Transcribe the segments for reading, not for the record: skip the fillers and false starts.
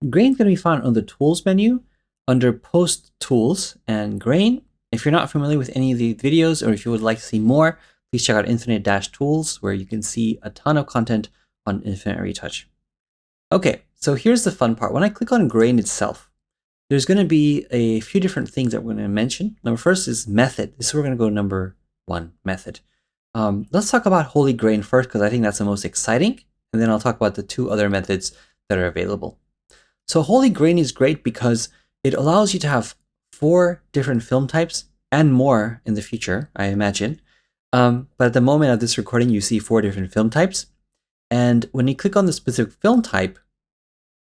grain is going to be found on the Tools menu under Post Tools and Grain. If you're not familiar with any of the videos, or if you would like to see more, please check out Infinite-Tools, where you can see a ton of content on Infinite Retouch. Okay, so here's the fun part. When I click on grain itself, there's going to be a few different things that we're going to mention. Number first is method. This is where we're going to go number 1, method. Let's talk about holy grain first, because I think that's the most exciting. And then I'll talk about the 2 other methods that are available. So holy grain is great because it allows you to have 4 different film types and more in the future, I imagine. But at the moment of this recording, you see 4 different film types. And when you click on the specific film type,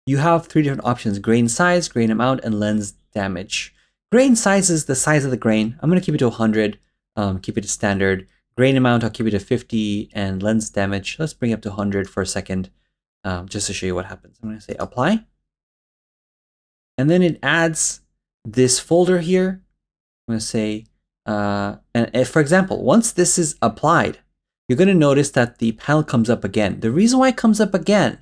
you have 3 different options: grain size, grain amount, and lens damage. Grain size is the size of the grain. I'm going to keep it to 100, keep it to standard. Grain amount, I'll keep it to 50, and lens damage, let's bring it up to 100 for a second, just to show you what happens. I'm going to say apply. And then it adds this folder here. I'm going to say, and if, for example, once this is applied, you're going to notice that the panel comes up again. The reason why it comes up again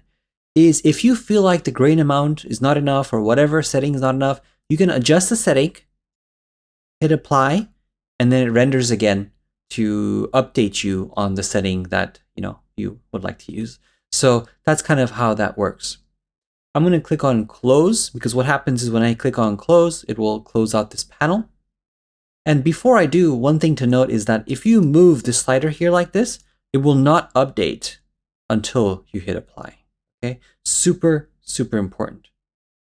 is if you feel like the grain amount is not enough, or whatever setting is not enough, you can adjust the setting, hit apply, and then it renders again to update you on the setting that you would like to use. So that's kind of how that works. I'm going to click on close, because what happens is when I click on close, it will close out this panel. And before I do, one thing to note is that if you move the slider here like this, it will not update until you hit apply. Okay, super, super important.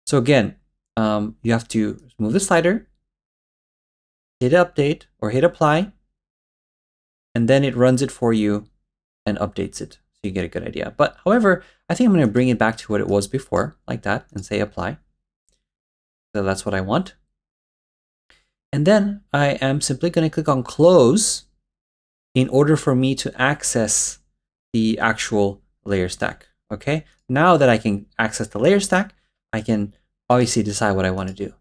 So again, you have to move the slider, hit update or hit apply, and then it runs it for you and updates it, so you get a good idea. But however, I think I'm going to bring it back to what it was before, like that, and say apply. So that's what I want. And then I am simply going to click on close in order for me to access the actual layer stack. Okay, now that I can access the layer stack, I can obviously decide what I want to do.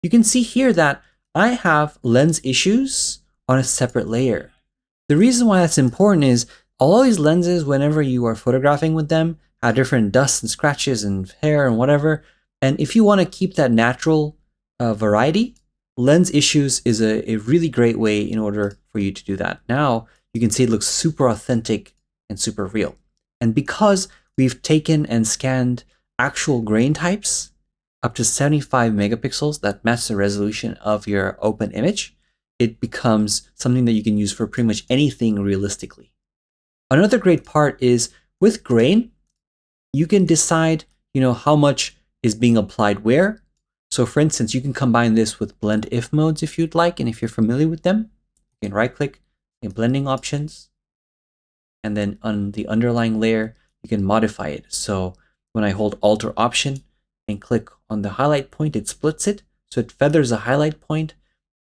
You can see here that I have lens issues on a separate layer. The reason why that's important is all these lenses, whenever you are photographing with them, have different dust and scratches and hair and whatever. And if you want to keep that natural variety, lens issues is a really great way in order for you to do that. Now you can see it looks super authentic and super real. And because we've taken and scanned actual grain types up to 75 megapixels that match the resolution of your open image, it becomes something that you can use for pretty much anything realistically. Another great part is with grain, you can decide, how much is being applied where. So for instance, you can combine this with blend if modes if you'd like, and if you're familiar with them, you can right click in blending options, and then on the underlying layer, you can modify it. So when I hold Alt or Option and click on the highlight point, it splits it. So it feathers a highlight point,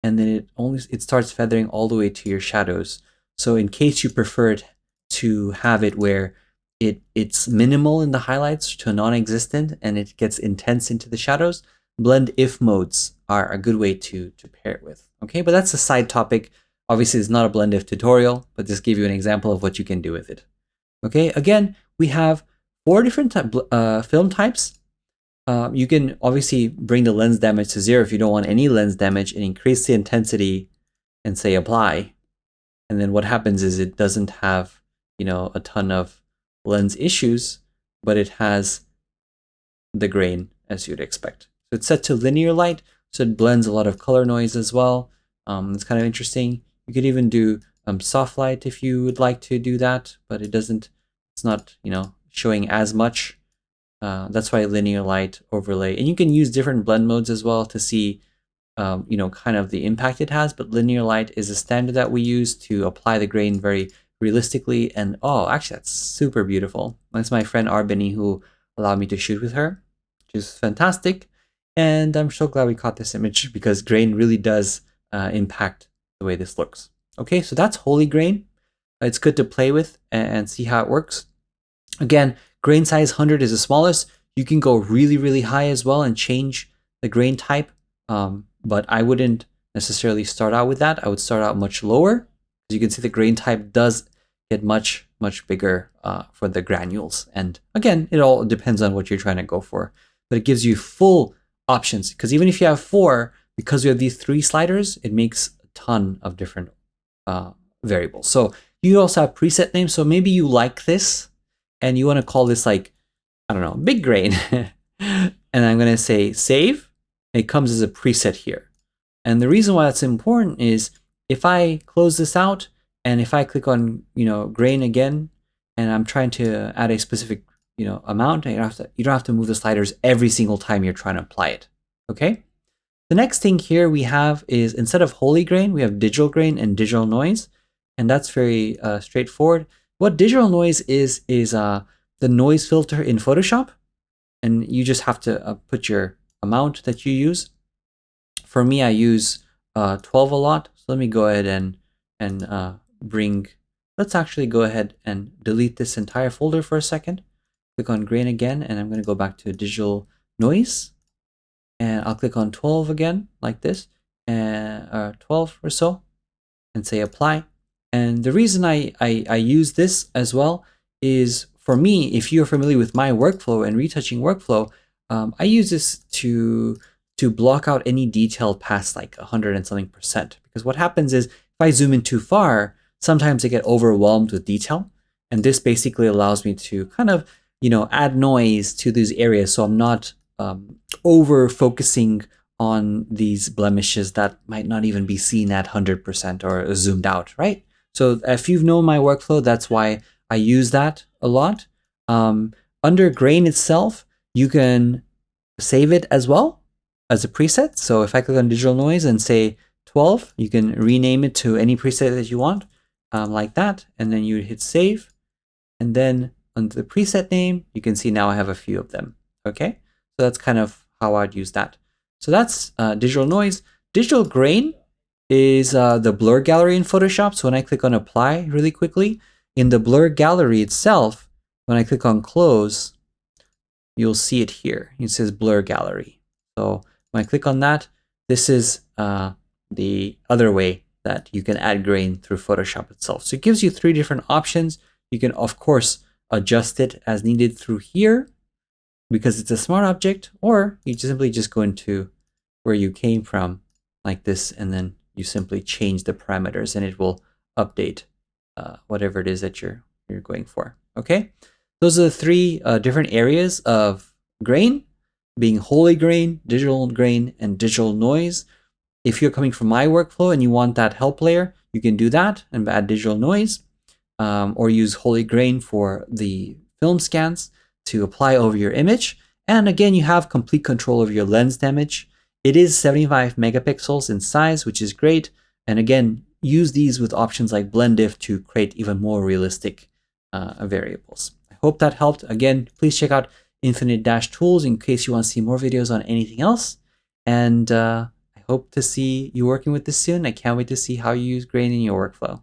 and then it starts feathering all the way to your shadows. So in case you prefer it to have it where it's minimal in the highlights to non-existent and it gets intense into the shadows, blend if modes are a good way to pair it with. Okay, but that's a side topic. Obviously, it's not a blend if tutorial, but just give you an example of what you can do with it. Okay, again, we have 4 different film types. You can obviously bring the lens damage to 0 if you don't want any lens damage, and increase the intensity and say apply. And then what happens is it doesn't have, a ton of lens issues, but it has the grain as you'd expect. So it's set to linear light, so it blends a lot of color noise as well. It's kind of interesting. You could even do soft light if you would like to do that, but it's not, showing as much. That's why linear light overlay. And you can use different blend modes as well to see, kind of the impact it has. But linear light is a standard that we use to apply the grain very realistically. And oh, actually, that's super beautiful. That's my friend Arbany who allowed me to shoot with her, which is fantastic. And I'm so glad we caught this image because grain really does impact the way this looks. Okay, so that's holy grain. It's good to play with and see how it works. Again, grain size 100 is the smallest. You can go really, really high as well and change the grain type. But I wouldn't necessarily start out with that. I would start out much lower. As you can see, the grain type does get much, much bigger for the granules. And again, it all depends on what you're trying to go for. but it gives you full options. Because even if you have 4, because we have these 3 sliders, it makes a ton of different variables. So you also have preset names. So maybe you like this and you want to call this like, I don't know, big grain. And I'm going to say save. It comes as a preset here. And the reason why that's important is if I close this out and if I click on, grain again, and I'm trying to add a specific, amount, you don't have to move the sliders every single time you're trying to apply it. Okay. The next thing here we have is instead of holy grain, we have digital grain and digital noise. And that's very straightforward. What digital noise is the noise filter in Photoshop. And you just have to put your amount that you use. For me, I use 12 a lot. So let me go ahead and let's actually go ahead and delete this entire folder for a second. Click on grain again, and I'm going to go back to digital noise. And I'll click on 12 again, like this, and 12 or so, and say apply. And the reason I use this as well is, for me, if you're familiar with my workflow and retouching workflow, I use this to block out any detail past like 100 and something %. Because what happens is if I zoom in too far, sometimes I get overwhelmed with detail. And this basically allows me to kind of, add noise to these areas. So I'm not over focusing on these blemishes that might not even be seen at 100% or zoomed out, right? So if you've known my workflow, that's why I use that a lot. Under grain itself, you can save it as well as a preset. So if I click on digital noise and say 12, you can rename it to any preset that you want, like that. And then you hit save. And then under the preset name, you can see now I have a few of them. Okay, so that's kind of how I'd use that. So that's digital noise. Digital grain is the blur gallery in Photoshop. So when I click on apply really quickly, in the blur gallery itself, when I click on close, you'll see it here. It says blur gallery. So when I click on that, this is the other way that you can add grain through Photoshop itself. So it gives you 3 different options. You can, of course, adjust it as needed through here because it's a smart object, or you simply just go into where you came from like this, and then you simply change the parameters and it will update whatever it is that you're going for. Okay, those are the 3 different areas of grain, being holy grain, digital grain, and digital noise. If you're coming from my workflow and you want that help layer, you can do that and add digital noise, or use holy grain for the film scans to apply over your image. And again, you have complete control over your lens damage. It is 75 megapixels in size, which is great. And again, use these with options like blend diff to create even more realistic variables. I hope that helped. Again, please check out Infinite Tools in case you want to see more videos on anything else. And I hope to see you working with this soon. I can't wait to see how you use grain in your workflow.